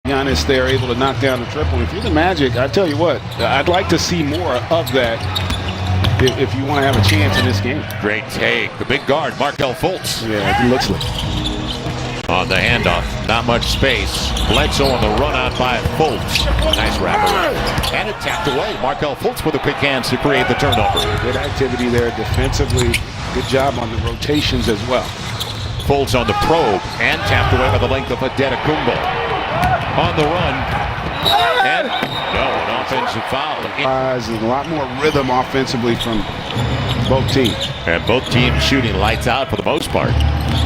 Giannis, they're able to knock down the triple. If you're the Magic, I tell you what, I'd like to see more of that if you want to have a chance in this game. Great take. The big guard, Markelle Fultz. Yeah, it looks like. On the handoff, not much space. Bledsoe on the run out by Fultz. Nice wraparound. And it tapped away. Markelle Fultz with the quick hands to create the turnover. Good activity there defensively. Good job on the rotations as well. Fultz on the probe and tapped away by the length of Antetokounmpo. On the run. And no, an offensive foul. A lot more rhythm offensively from both teams. And both teams shooting lights out for the most part.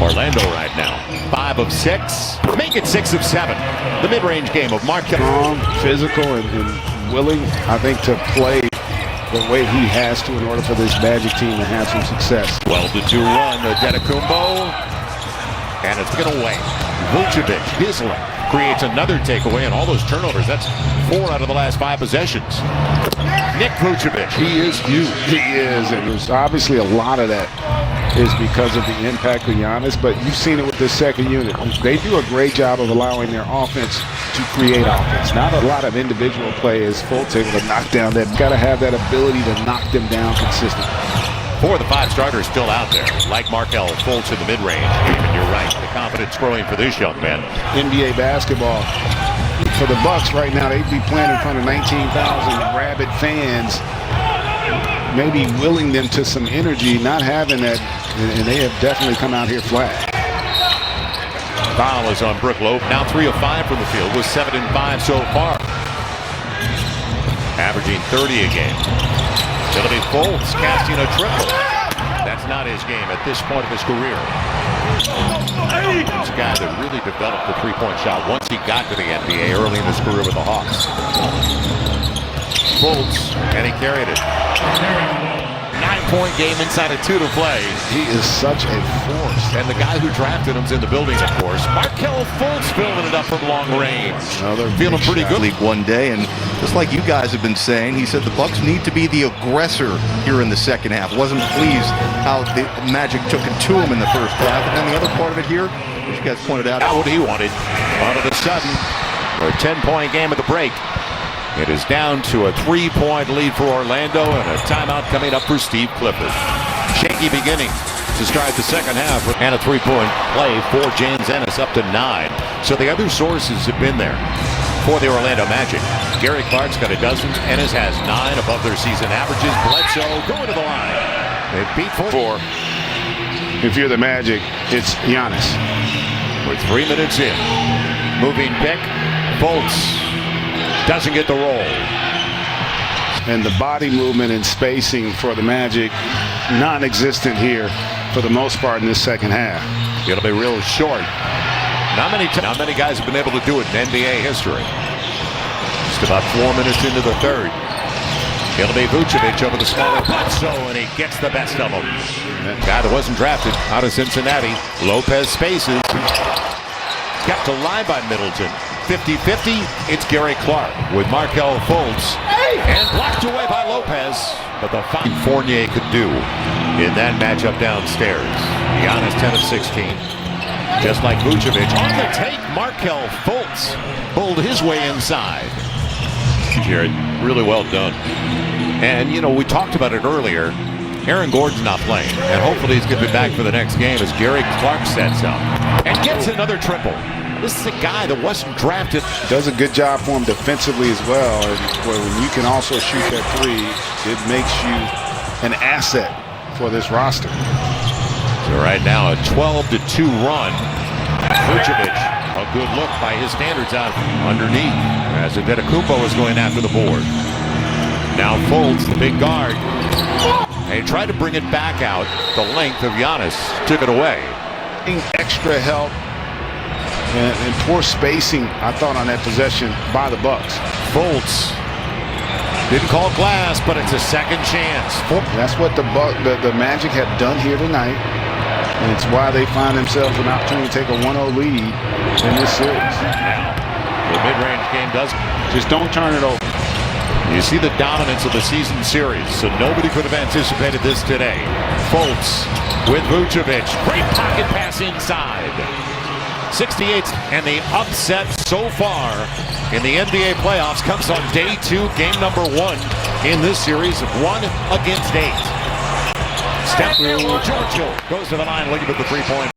Orlando right now, 5 of 6. Make it 6 of 7. The mid-range game of Markelle. Strong, physical, and willing, I think, to play the way he has to in order for this Magic team to have some success. 12-2 run, Antetokounmpo. And it's taken away. Vucevic, his left, creates another takeaway, and all those turnovers. That's 4 out of the last 5 possessions. Nick Vucevic, he is huge. He is, and there's obviously a lot of that is because of the impact of Giannis, but you've seen it with this second unit. They do a great job of allowing their offense to create offense. Not a lot of individual play as Fultz able to knock down that. Got to have that ability to knock them down consistently. 4 of the 5 starters still out there, like Markelle Fultz in the mid-range. And you're right, the confidence growing for this young man. NBA basketball, for the Bucks right now, they'd be playing in front of 19,000 rabid fans, maybe willing them to some energy, not having that, and they have definitely come out here flat. Foul is on Brook Lopez. Now 3 of 5 from the field, with 7 and 5 so far. Averaging 30 a game. It'll be Fultz casting a triple. That's not his game at this point of his career. He's a guy that really developed the three-point shot once he got to the NBA early in his career with the Hawks. Fultz, and he carried it. 9-point game inside of 2 to play. He is such a force. And the guy who drafted him's in the building, of course. Markelle Fultz filling it up from long range. Feeling pretty good. League one day, and just like you guys have been saying, he said the Bucks need to be the aggressor here in the second half. Wasn't pleased how the Magic took it to him in the first half. And then the other part of it here, as you guys pointed out. Not what he wanted. All of a sudden, for a 10-point game at the break. It is down to a 3-point lead for Orlando, and a timeout coming up for Steve Clifford. Shaky beginning to start the second half, and a 3-point play for James Ennis up to 9. So the other sources have been there for the Orlando Magic. Gary Clark's got a dozen. Ennis has 9 above their season averages. Bledsoe going to the line. They beat 4. If you're the Magic, it's Giannis. We're 3 minutes in. Moving pick. Fultz doesn't get the roll. And the body movement and spacing for the Magic, non-existent here for the most part in this second half. It'll be real short. Not many guys have been able to do it in NBA history. Just about 4 minutes into the third. It'll be Vucevic over the smaller Bledsoe, and he gets the best of him. Guy that wasn't drafted out of Cincinnati. Lopez spaces. Kept alive by Middleton. 50-50, it's Gary Clark with Markelle Fultz. And blocked away by Lopez. But the Fournier could do in that matchup downstairs. Giannis 10 of 16. Just like Vucevic. On the take, Markelle Fultz pulled his way inside. Jared, really well done. And, you know, we talked about it earlier. Aaron Gordon's not playing. And hopefully he's going to be back for the next game as Gary Clark sets up. And gets another triple. This is a guy that wasn't drafted. Does a good job for him defensively as well. And when you can also shoot that 3, it makes you an asset for this roster. So right now a 12-2 run. Vucevic, a good look by his standards out underneath as Antetokounmpo is going after the board. Now Fultz, the big guard. And he tried to bring it back out. The length of Giannis took it away. Extra help. And poor spacing, I thought, on that possession by the Bucks. Fultz didn't call glass, but it's a second chance. That's what the Magic have done here tonight. And it's why they find themselves an opportunity to take a 1-0 lead in this series. Now, the mid-range game does. Just don't turn it over. You see the dominance of the season series, so nobody could have anticipated this today. Fultz with Vucevic. Great pocket pass inside. 68. And the upset so far in the NBA playoffs comes on day 2, game number 1 in this series of 1 against 8. Step through, George Hill goes to the line looking at the 3-point.